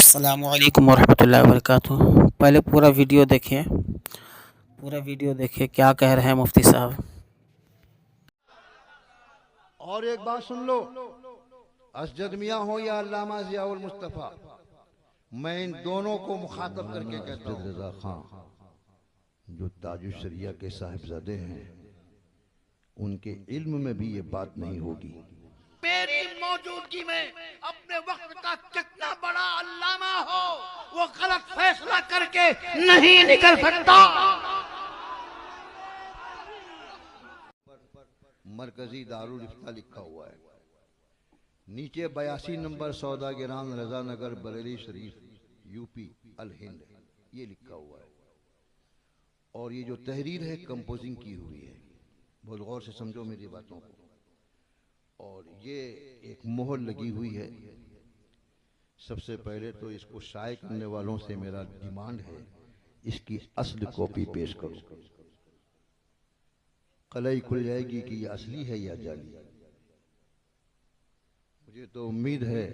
अस्सलामुअलैकुम वरहमतुल्लाहि वबरकातुहू। पहले पूरा वीडियो देखिए क्या कह रहे हैं मुफ्ती साहब। और एक बात सुन लो, असजद मियाँ हो या अल्लामा ज़ियाउल मुस्तफ़ा, मैं इन दोनों को मुखातब करके कहता हूँ। रज़ा खां जो ताजुश शरिया के साहिबजादे हैं, उनके इल्म में भी ये बात नहीं होगी। मेरी मौजूदगी में अपने वक्त का कितना बड़ा अल्लामा हो, वो गलत फैसला करके नहीं निकल सकता। मरकजी दारुल इफ्ता लिखा हुआ है, नीचे 82 नंबर सौदागिरान रजा नगर बरेली शरीफ यूपी अल हिंद, ये लिखा हुआ है। और ये जो तहरीर है कंपोजिंग की हुई है, बहुत गौर से समझो मेरी बातों को। और ये एक मोहर लगी हुई है। सबसे पहले तो इसको शाये करने वालों से मेरा डिमांड है, इसकी असली कॉपी पेश करो। कलई खुल जाएगी कि ये असली है या जाली। मुझे तो उम्मीद है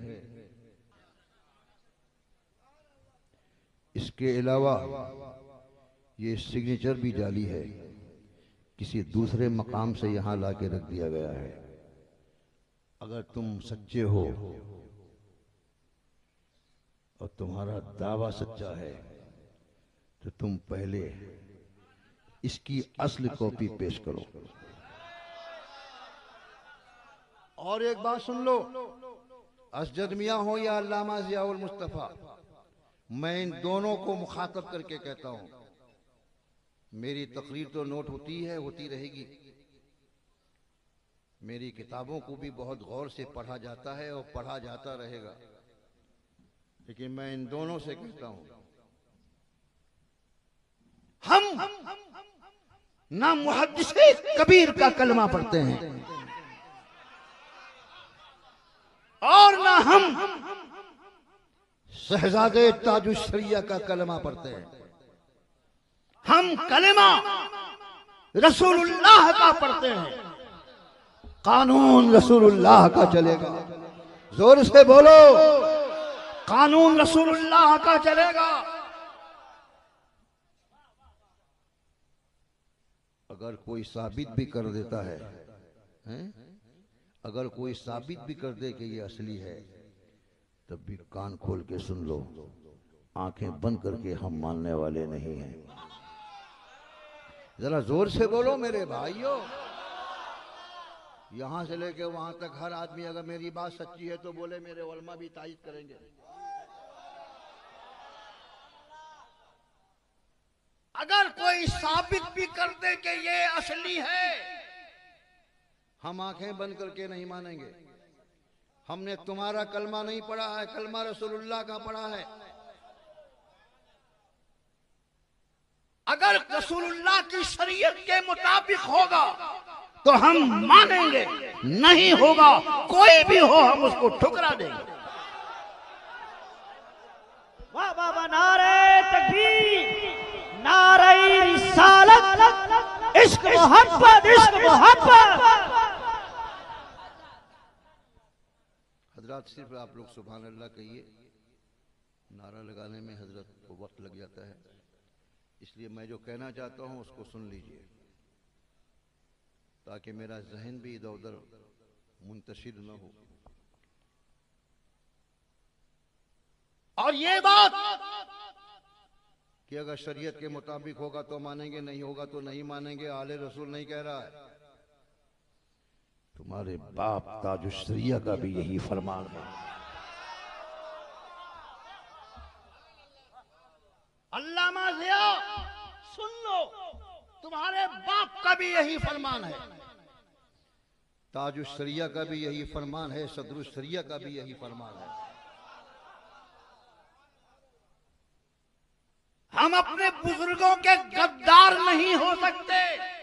इसके अलावा ये सिग्नेचर भी जाली है, किसी दूसरे मकाम से यहां लाके रख दिया गया है। अगर तुम सच्चे हो और तुम्हारा दावा सच्चा है तो तुम पहले इसकी असली कॉपी पेश करो। और एक बात सुन लो, असजद मियाँ हो या अल्लामा ज़ियाउल मुस्तफ़ा, मैं इन दोनों को मुखातब करके कहता हूं, मेरी तकरीर तो नोट होती है, होती रहेगी। मेरी किताबों को भी बहुत गौर से पढ़ा जाता है और पढ़ा जाता रहेगा। लेकिन मैं इन दोनों से कहता हूं, हम ना मुहद्दिसे कबीर का कलमा पढ़ते हैं और ना हम शहजादे ताजुश शरिया का कलमा पढ़ते हैं। हम कलमा रसूलुल्लाह का पढ़ते हैं, कानून रसूलुल्लाह का चलेगा। जोर से बोलो, कानून रसूलुल्लाह का चलेगा। अगर कोई साबित भी कर देता है, अगर कोई साबित भी कर दे कि ये असली है, तब भी कान खोल के सुन लो, आंखें बंद करके हम मानने वाले नहीं हैं। जरा जोर से बोलो मेरे भाइयों। यहां से लेके वहां तक हर आदमी अगर मेरी बात सच्ची है तो बोले, मेरे उलमा भी तायद करेंगे। अगर कोई साबित भी कर दे कि ये असली है, हम आंखें बंद करके नहीं मानेंगे। हमने तुम्हारा कलमा नहीं पढ़ा है, कलमा रसूलुल्लाह का पढ़ा है। अगर रसूलुल्लाह की शरीयत के मुताबिक होगा तो हम मानेंगे, नहीं होगा कोई भी हो हम उसको ठुकरा देंगे। वाह वाह वाह, नारे तकबीर, नारे रिसालत, इश्क मोहब्बत, इश्क मोहब्बत। हजरत सिर्फ आप लोग सुभान अल्लाह कहिए, नारा लगाने में हजरत को वक्त लग जाता है, इसलिए मैं जो कहना चाहता हूं उसको सुन लीजिए, ताकि मेरा जहन भी इधर उधर मुंतशिर न हो। और ये बात कि अगर शरीयत के मुताबिक होगा तो मानेंगे, नहीं होगा तो नहीं मानेंगे, आले रसूल नहीं कह रहा है, तुम्हारे बाप ताजुश शरिया का भी यही फरमान है। अल्लामा ज़िया सुन लो, तुम्हारे बाप का भी यही फरमान है, ताजुश शरिया का भी यही फरमान है, सदरुश शरिया का भी यही फरमान है। हम अपने बुजुर्गों के गद्दार नहीं हो सकते।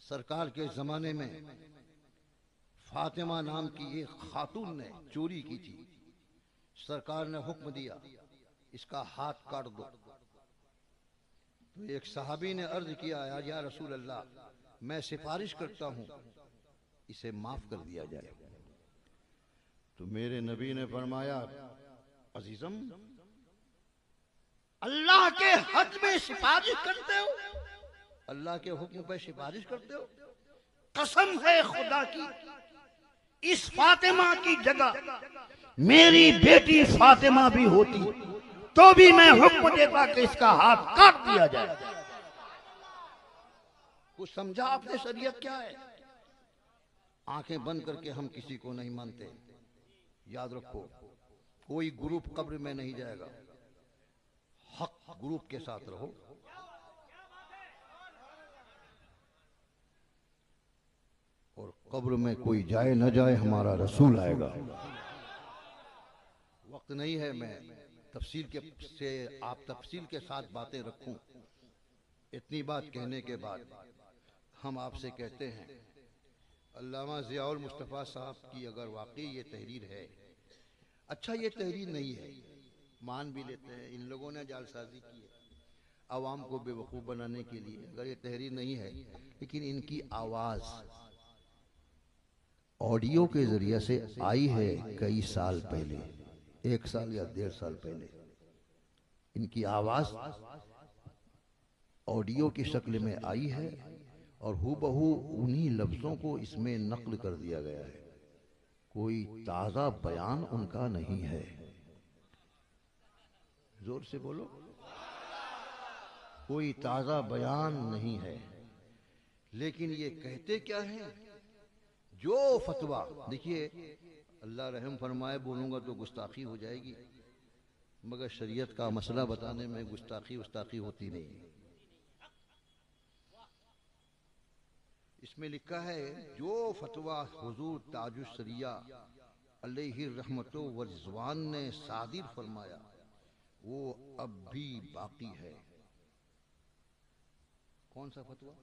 सरकार के जमाने में फातिमा नाम की एक खातून ने चोरी की थी। सरकार ने हुक्म दिया, इसका हाथ काट दो। तो एक सहाबी ने अर्ज किया, या रसूल अल्लाह, मैं सिफारिश करता हूं इसे माफ कर दिया जाए। तो मेरे नबी ने फरमाया, अजीजम, अल्लाह के हक में सिफारिश करते हो, अल्लाह के हुक्म पे सिफारिश करते हो। कसम है खुदा की, इस फातिमा की जगह मेरी बेटी फातिमा भी होती तो भी मैं हुक्म देता कि इसका हाथ काट दिया जाए। कुछ समझा आपने शरीयत क्या है? आंखें बंद करके हम किसी को नहीं मानते। याद रखो, कोई ग्रुप कब्र में नहीं जाएगा, हक ग्रुप के साथ रहो। और कब्र में कोई जाए न जाए, हमारा रसूल आएगा। वक्त नहीं है मैं तफसील के साथ बातें रखूं। इतनी बात कहने के बाद हम आपसे कहते हैं, अल्लामा ज़ियाउल मुस्तफ़ा साहब की अगर वाकई ये तहरीर है, अच्छा ये तहरीर नहीं है, मान भी लेते हैं इन लोगों ने जालसाजी की है आवाम को बेवकूफ़ बनाने के लिए, अगर ये तहरीर नहीं है, लेकिन इनकी आवाज़ ऑडियो के जरिए से आई है कई साल पहले, 1 साल या 1.5 साल पहले। इनकी आवाज़ ऑडियो की शक्ल में आई है और हूबहू उन्हीं लफ्ज़ों को इसमें नक्ल कर दिया गया है। कोई ताज़ा बयान उनका नहीं है। जोर से बोलो, कोई ताज़ा बयान नहीं है। लेकिन ये कहते क्या हैं? जो फतवा, देखिए अल्लाह रहम फरमाए, बोलूँगा तो गुस्ताखी हो जाएगी, मगर शरीयत का मसला बताने में गुस्ताखी होती नहीं। इसमें लिखा है, जो फतवा हुजूर ताजुश शरिया अलैहि रहमतो व रिज़वान ने सादिर फरमाया, वो अब भी बाकी है। कौन सा फतवा?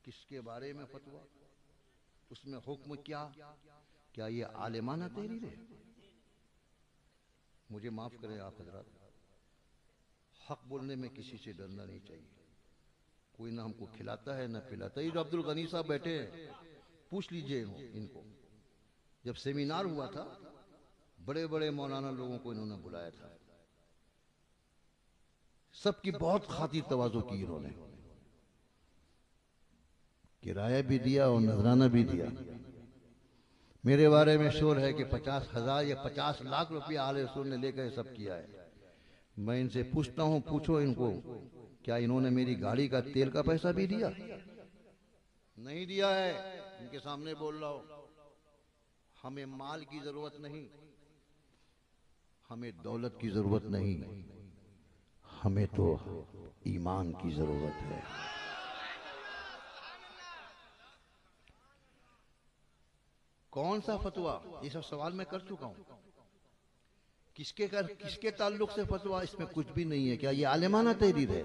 किसके बारे में फतवा? उसमें हुक्म क्या ये आलिमाना तहरीर है? मुझे माफ करें आप हजरात, हक बोलने में किसी से डरना नहीं चाहिए। कोई ना हमको खिलाता है ना पिलाता है। ये जो अब्दुल गनी साहब बैठे हैं, पूछ लीजिए इनको, जब सेमिनार हुआ था बड़े बड़े मौलाना लोगों को इन्होंने बुलाया था, सबकी बहुत खातिर तवाज़ो की इन्होंने, किराया भी दिया और नजराना भी दिया। मेरे बारे में शोर है कि 50,000 या 50 लाख रुपया आले रसूल ने लेकर सब किया है। मैं इनसे पूछता हूँ, पूछो इनको, क्या इन्होंने मेरी गाड़ी का तेल का पैसा भी दिया? नहीं दिया है। इनके सामने बोल रहा हूं, हमें माल की जरूरत नहीं, हमें दौलत की जरूरत नहीं, हमें तो ईमान की जरूरत है। कौन सा फतवा? ये सब सवाल मैं कर चुका हूं। किसके ताल्लुक से फतवा? इसमें कुछ भी नहीं है। क्या ये आलिमाना तहरीर है?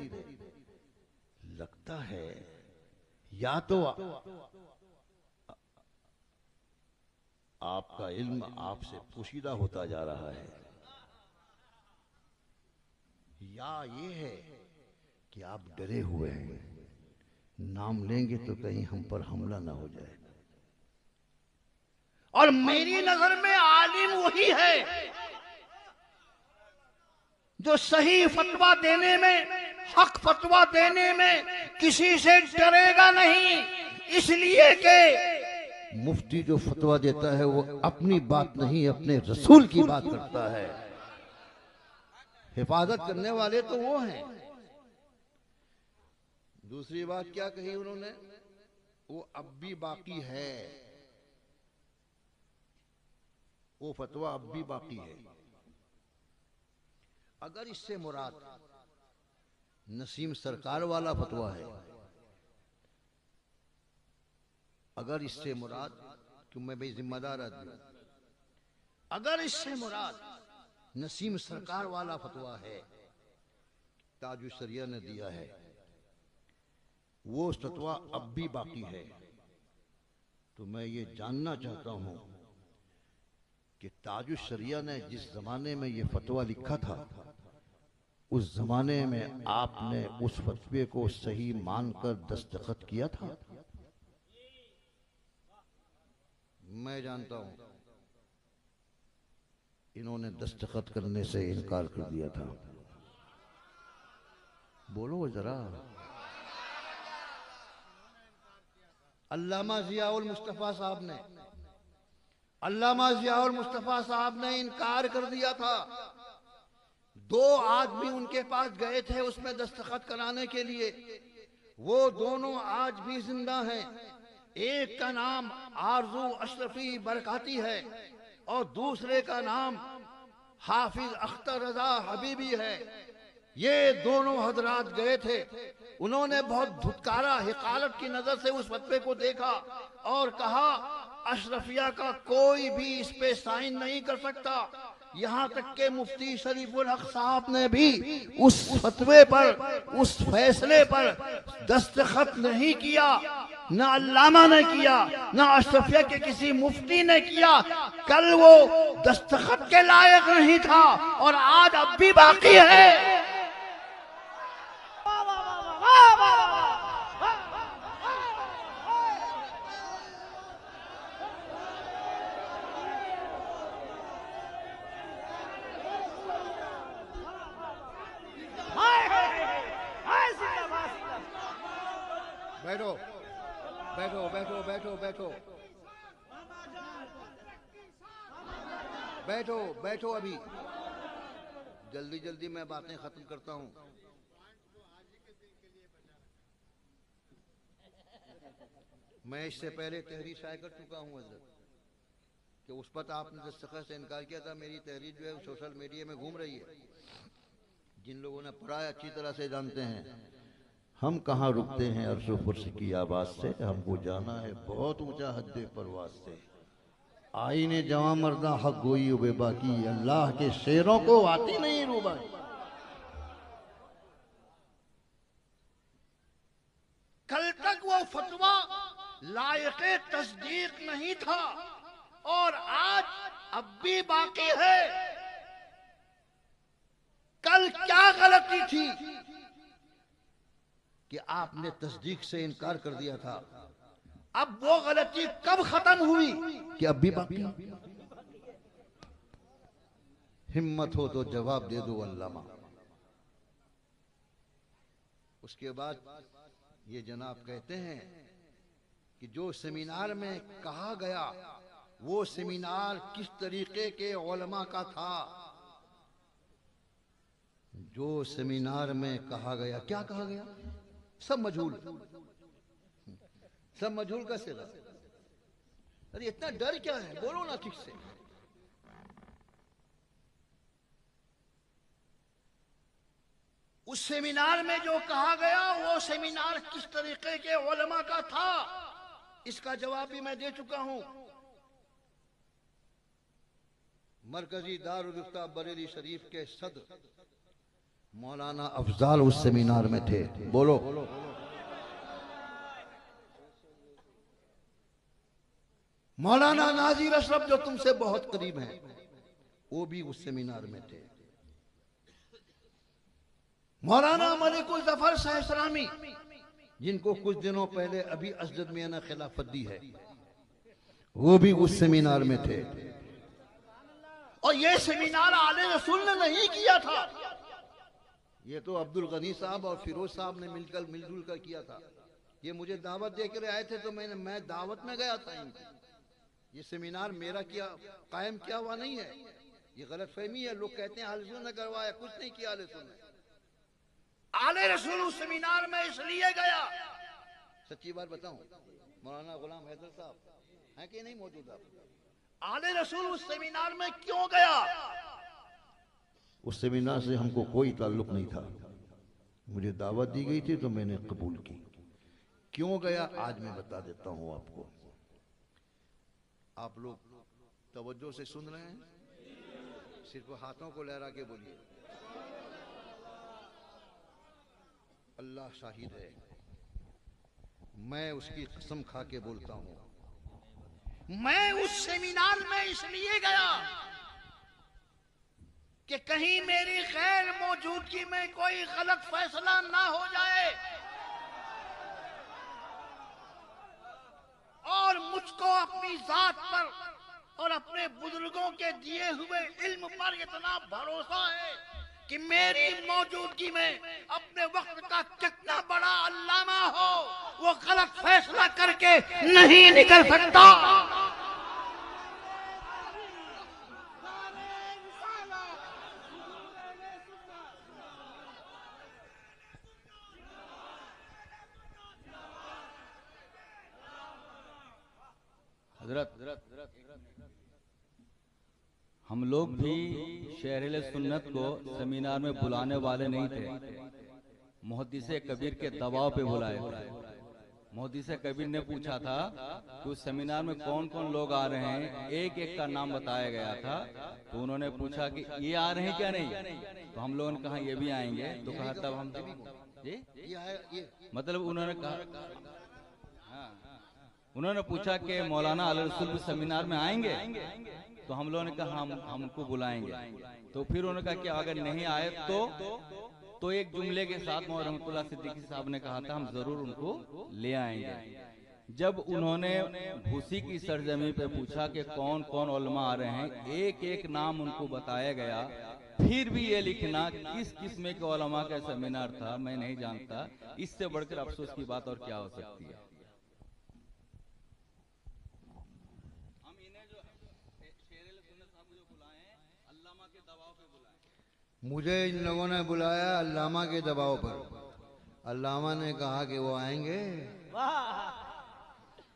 लगता है या तो आपका इल्म आपसे पोशीदा होता जा रहा है, या ये है कि आप डरे हुए हैं, नाम लेंगे तो कहीं हम पर हमला ना हो जाए। और मेरी नजर में आलिम वही है जो सही फतवा देने में, हक फतवा देने में किसी से डरेगा नहीं, इसलिए कि मुफ्ती जो फतवा देता है वो अपनी बात नहीं, अपने रसूल की बात करता है। हिफाजत करने वाले तो वो हैं। दूसरी बात क्या कही उन्होंने? वो अब भी बाकी है, वो फतवा अब भी बाकी है। अगर इससे मुराद नसीम सरकार वाला फतवा है, अगर इससे मुराद, क्यों मैं भाई जिम्मेदार आदमी हूं, अगर इससे मुराद नसीम सरकार वाला फतवा है, ताजुश शरिया ने दिया है, वो फतवा अब भी बाकी है, तो मैं ये जानना चाहता हूं कि ताजुश शरिया ने जिस जमाने में ये फतवा लिखा था, उस जमाने में आपने उस फतवे को सही मानकर दस्तखत किया था? मैं जानता हूं इन्होंने दस्तखत करने से इनकार कर दिया था। बोलो जरा। अल्लामा जियाउल मुस्तफा साहब ने इनकार कर दिया था। 2 आदमी उनके पास गए थे उसमें दस्तखत कराने के लिए। वो दोनों आज भी जिंदा हैं। एक का नाम आरजू अशरफी बरकाती है और दूसरे का नाम हाफिज अख्तर रजा हबीबी है। ये दोनों हजरात गए थे। उन्होंने बहुत धुतकारा, हिकालत की नजर से उस फतवे को देखा और कहा अशरफिया का कोई भी इस पे साइन नहीं कर सकता। यहाँ तक के मुफ्ती शरीफुल हक साहब ने भी उस फतवे पर, उस फैसले पर दस्तखत नहीं किया। न अल्लामा ने किया, न अशरफिया के किसी मुफ्ती ने किया। कल वो दस्तखत के लायक नहीं था और आज अब भी बाकी है। बैठो बैठो बैठो बैठो बैठो बैठो बैठो। अभी जल्दी जल्दी मैं बातें खत्म करता हूं। मैं इससे पहले तहरीर शाये कर चुका हूं हजरत कि उस पर आपने दस्तखत से इनकार किया था। मेरी तहरीर जो है सोशल मीडिया में घूम रही है। जिन लोगों ने पढ़ा है अच्छी तरह से जानते हैं। हम कहाँ रुकते हैं अर्शो फुर्श की आवाज से, हमको जाना है बहुत ऊंचा हद्दे परवाज से। आईने जवां मर्दा हक गोई उबे बाकी, अल्लाह के शेरों को आती नहीं रूबाई। कल तक वो फतवा लायक तस्दीक नहीं था और आज अब भी बाकी है। कल क्या गलती थी कि आपने तस्दीक से इनकार कर दिया था। अब वो गलती कब खत्म हुई कि अब भी बाकी। हिम्मत हो तो जवाब दे दो अल्लामा। उसके बाद ये जनाब कहते हैं कि जो सेमिनार में कहा गया वो सेमिनार किस तरीके के उलमा का था। जो सेमिनार में कहा गया, क्या कहा गया, सब मजहूल, सब मजहूल का सिला। अरे इतना डर क्या है, बोलो ना ठीक से। उस सेमिनार में जो कहा गया वो सेमिनार किस तरीके के उलमा का था, इसका जवाब भी मैं दे चुका हूं। मरकजी दारुल इफ्ता बरेली शरीफ के सदर मौलाना अफजाल उस सेमिनार में थे। बोलो। मौलाना नाजिर अशरफ जो तुमसे बहुत करीब हैं वो भी उस सेमिनार में थे। मौलाना मलिकुल जफर सहसरामी जिनको कुछ दिनों पहले अभी असदद मियां ने खिलाफत दी है वो भी उस सेमिनार में थे। और ये सेमिनार आले रसूल ने नहीं किया था, ये तो अब्दुल गनी साहब और फिरोज साहब ने मिलजुल कर किया था। ये मुझे दावत देकर आए थे तो मैं दावत में गया था इनकी। ये सेमिनार मेरा किया कायम किया हुआ नहीं है, ये गलत फहमी है। लोग कहते हैं आले रसूल ने करवाया, कुछ नहीं किया आले रसूल ने। आले रसूल उस सेमिनार में इसलिए गया, सच्ची बात बताऊं, मौलाना गुलाम हैदर साहब हैं कि नहीं मौजूद आप? आले रसूल उस सेमिनार में क्यों गया? उस सेमिनार से हमको कोई ताल्लुक नहीं था, मुझे दावत दी गई थी तो मैंने कबूल की। क्यों गया आज मैं बता देता हूं आपको। आप लोग तवज्जो से सुन रहे हैं? सिर्फ हाथों को लहरा के बोलिए। अल्लाह शाहिद है, मैं उसकी कसम खा के बोलता हूं, मैं उस सेमिनार में इसलिए गया कि कहीं मेरी गैर मौजूदगी में कोई गलत फैसला ना हो जाए और मुझको अपनी जात पर और अपने बुजुर्गों के दिए हुए इल्म पर इतना भरोसा है कि मेरी मौजूदगी में अपने वक्त का कितना बड़ा अल्लामा हो वो गलत फैसला करके नहीं निकल सकता। हजरत हम लोग भी शहर सुन्नत को सेमिनार में बुलाने वाले नहीं थे, मुहद्दिसे कबीर के दबाव पे बुलाए। मुहद्दिसे कबीर ने पूछा था कि उस सेमिनार में कौन कौन लोग आ रहे हैं, एक एक का नाम बताया गया था। तो उन्होंने पूछा कि ये आ रहे हैं क्या नहीं, तो हम लोगों ने कहा ये भी आएंगे। तो कहा तब हम मतलब उन्होंने कहा, उन्होंने पूछा कि मौलाना अली रसूल भी सेमिनार में आएंगे, तो हम लोगों ने कहा हम उनको बुलाएंगे। तो फिर उन्होंने कहा कि अगर नहीं आए तो एक जुमले के साथ मौलाना रहमतुल्लाह सिद्दीकी साहब ने कहा था हम जरूर उनको ले आएंगे। जब उन्होंने भूसी की सरजमी पे पूछा कि कौन कौन उलमा आ रहे हैं, एक एक नाम उनको बताया गया। फिर भी ये लिखना किस किस्म के उलमा का सेमिनार था मैं नहीं जानता। इससे बढ़कर अफसोस की बात और क्या हो सकती है। मुझे इन लोगों ने बुलाया अल्लामा के दबाव पर। अल्लामा ने कहा कि वो आएंगे।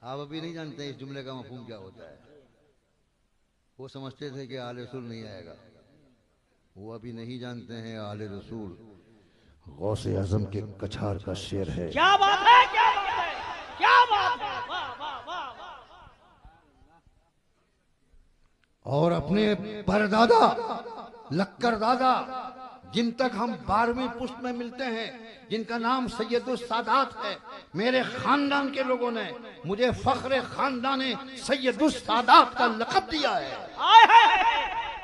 आप अभी नहीं जानते इस जुमले का मफहूम क्या होता है। वो समझते थे कि आले रसूल नहीं आएगा, वो अभी नहीं जानते हैं आले रसूल गौसे आजम के कछार का शेर है। क्या बात है, क्या बात है, क्या बात है, वाह वाह वाह वाह। और अपने परदादा लक्कर दादा जिन तक हम 12वीं पुश्त में मिलते हैं, जिनका नाम सैयदुस सादात है, मेरे खानदान के लोगों ने मुझे फख्रे खानदान सैयदुस सादात का लक़ब दिया है।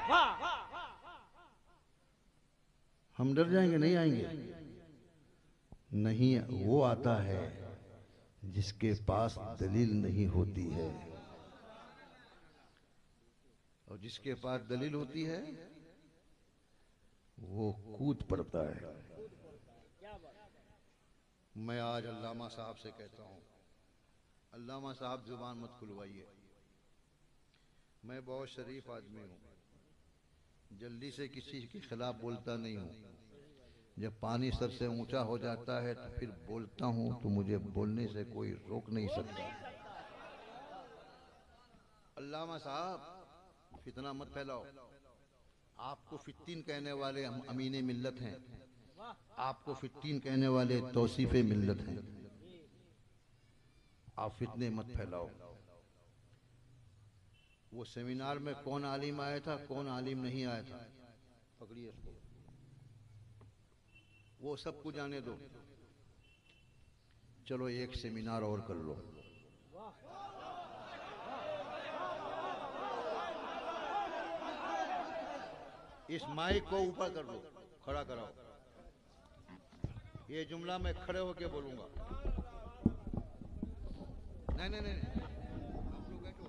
वाह। हम डर जाएंगे? नहीं आएंगे। नहीं, वो आता है जिसके पास दलील नहीं होती है, और जिसके पास दलील होती है वो कूद पड़ता है। मैं आज अल्लामा साहब से कहता हूं, अल्लामा साहब जुबान मत खुलवाइए। मैं बहुत शरीफ आदमी हूं, जल्दी से किसी के खिलाफ बोलता नहीं हूं। जब पानी सर से ऊंचा हो जाता है तो फिर बोलता हूं, तो मुझे बोलने से कोई रोक नहीं सकता। अल्लामा साहब फितना मत फैलाओ। आपको फित्तीन कहने वाले हम अमीने मिल्लत हैं, आपको फित्तीन कहने वाले तौसीफे मिल्लत हैं। आप फितने मत फैलाओ। वो सेमिनार में कौन आलिम आया था, कौन आलिम नहीं आया था, पकड़िए उसको, वो सब कुछ जाने दो। चलो एक सेमिनार और कर लो। इस माइक को ऊपर कर दो, खड़ा कराओ। ये जुमला मैं खड़े होके बोलूंगा। नहीं, आप लोग बैठो,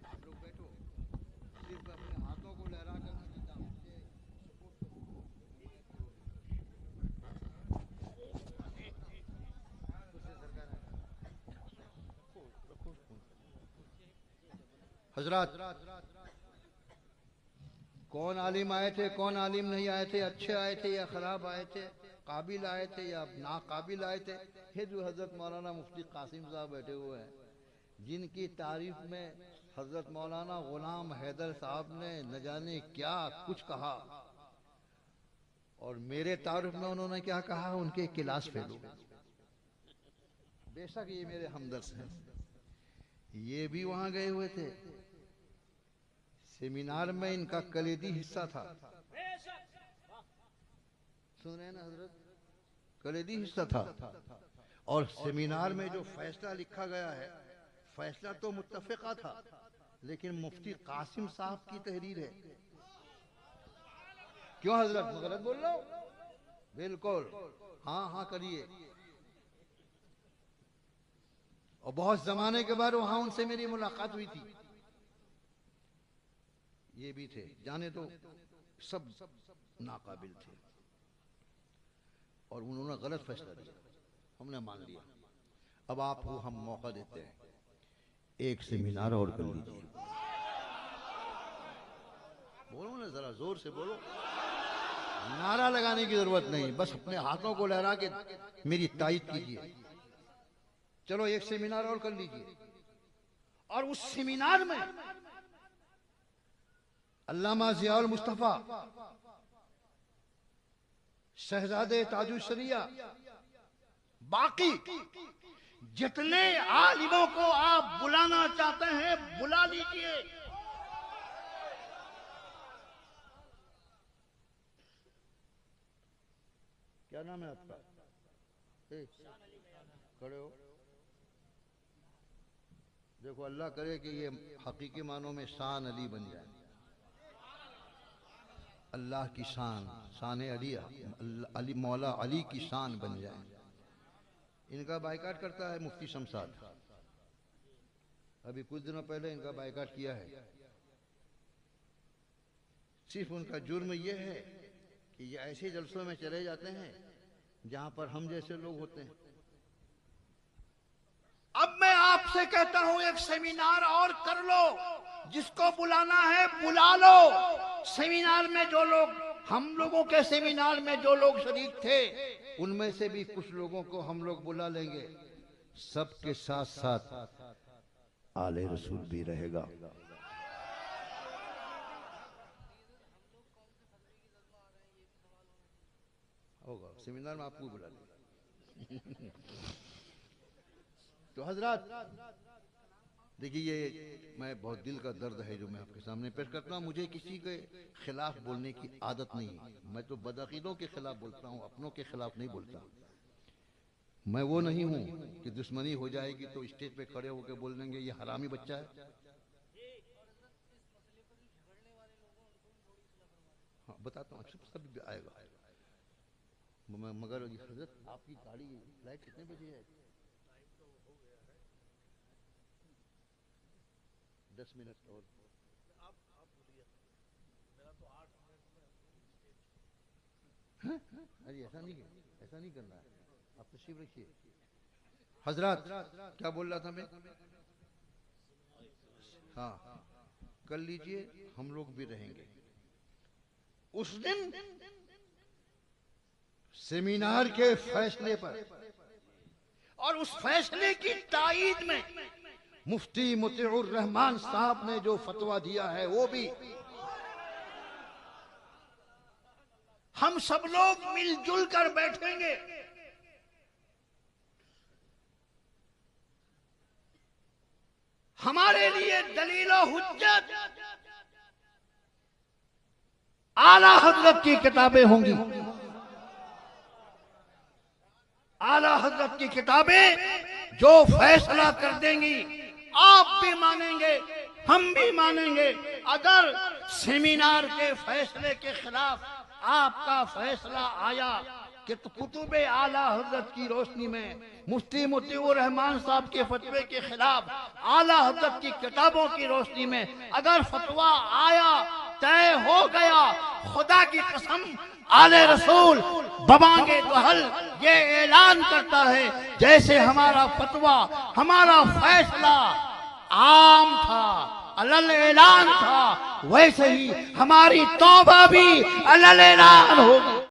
आप लोग बैठो। सिर्फ अपने हाथों को लहरा कर हजरत, कौन आलिम आए थे, कौन आलिम नहीं आए थे, अच्छे आए थे या खराब आए थे, काबिल आए थे या नाकाबिल आए थे, ये जो हजरत मौलाना मुफ्ती कासिम साहब बैठे हुए हैं, जिनकी तारीफ में हजरत मौलाना गुलाम हैदर साहब ने न जाने क्या कुछ कहा, और मेरे तारीफ में उन्होंने क्या कहा, उनके क्लास फेलो। बेशक ये मेरे हमदर्द हैं, ये भी वहां गए हुए थे। सेमिनार में इनका कलीदी हिस्सा था। सुन रहे हैं ना हजरत, कलीदी हिस्सा था। और सेमिनार में जो फैसला लिखा गया है, फैसला तो मुत्तफिका था, लेकिन मुफ्ती कासिम साहब की तहरीर है। क्यों हजरत, मैं गलत बोल रहा हूं? बिल्कुल, हाँ करिए। और बहुत जमाने के बाद वहां उनसे मेरी मुलाकात हुई थी। ये भी थे, जाने तो सब नाकाबिल थे और उन्होंने गलत फैसला दिया, हमने मान लिया। अब आपको हम मौका देते हैं, एक सेमिनार और कर लीजिए। बोलो ना, जरा जोर से बोलो, नारा लगाने की जरूरत नहीं, बस अपने हाथों को लहरा के मेरी तायीद कीजिए। चलो एक सेमिनार और कर लीजिए, और उस सेमिनार में अल्लामा जियाउल मुस्तफा, शहजादे ताजुशरिया, बाकी जितने आलिमों को आप बुलाना चाहते हैं बुला लीजिए। क्या नाम है आपका? खड़े हो। देखो, अल्लाह करे कि ये हकीकी मानों में शान अली बन जाए। अल्लाह की शान, शान अली, अली मौला अली की शान बन जाए। इनका बायकाट करता है मुफ्ती शमशाद, अभी कुछ दिनों पहले इनका बायकाट किया है। सिर्फ उनका जुर्म यह है कि ये ऐसे जलसों में चले जाते हैं जहां पर हम जैसे लोग होते हैं। अब मैं आपसे कहता हूं एक सेमिनार और कर लो, जिसको बुलाना है बुला लो। सेमिनार में जो लोग, हम लोगों के सेमिनार में जो लोग शरीक थे, उनमें से भी कुछ लोगों को हम लोग बुला लेंगे। सबके साथ साथ आले रसूल भी रहेगा। होगा सेमिनार में, आपको बुला लेंगे। तो हजरात देखिए, ये मैं बहुत दिल का दर्द है जो मैं आपके सामने पेश करता हूँ। मुझे किसी के खिलाफ बोलने की आदत नहीं है। मैं तो बदअकीदों के खिलाफ बोलता हूँ, अपनों के खिलाफ नहीं बोलता। मैं वो नहीं हूँ कि दुश्मनी हो जाएगी तो स्टेज पे खड़े होकर बोल देंगे ये हरामी बच्चा है। हाँ बताता हूँ, सब आएगा। मगर हजरत आपकी गाड़ी फ्लाइट कितने बजे है? 10 मिनट और। अरे ऐसा नहीं करना है, आप तशरीफ रखिए। हजरत क्या बोल रहा था मैं? हाँ कर लीजिए, हम लोग भी रहेंगे। उस दिन सेमिनार के फैसले पर और उस फैसले की तायीद में मुफ्ती मुतीउर रहमान साहब ने जो फतवा दिया है वो भी हम सब लोग मिलजुल कर बैठेंगे। हमारे लिए दलील और हुज्जत आला हजरत की किताबें होंगी। आला हजरत की किताबें जो फैसला कर देंगी, आप भी मानेंगे, हम भी मानेंगे। अगर सेमिनार के फैसले के खिलाफ आपका फैसला आया कि तो कुतुब आला हजरत की रोशनी में, मुफ्ती मुतीउर रहमान साहब के फतवे के खिलाफ आला हजरत की किताबों की रोशनी में अगर फतवा आया, तय हो गया, खुदा की कसम आले रसूल बबांगे दुहल ये ऐलान करता है, जैसे हमारा फतवा, हमारा फैसला आम था, अलल ऐलान था, वैसे ही हमारी तौबा भी अलल ऐलान होगी।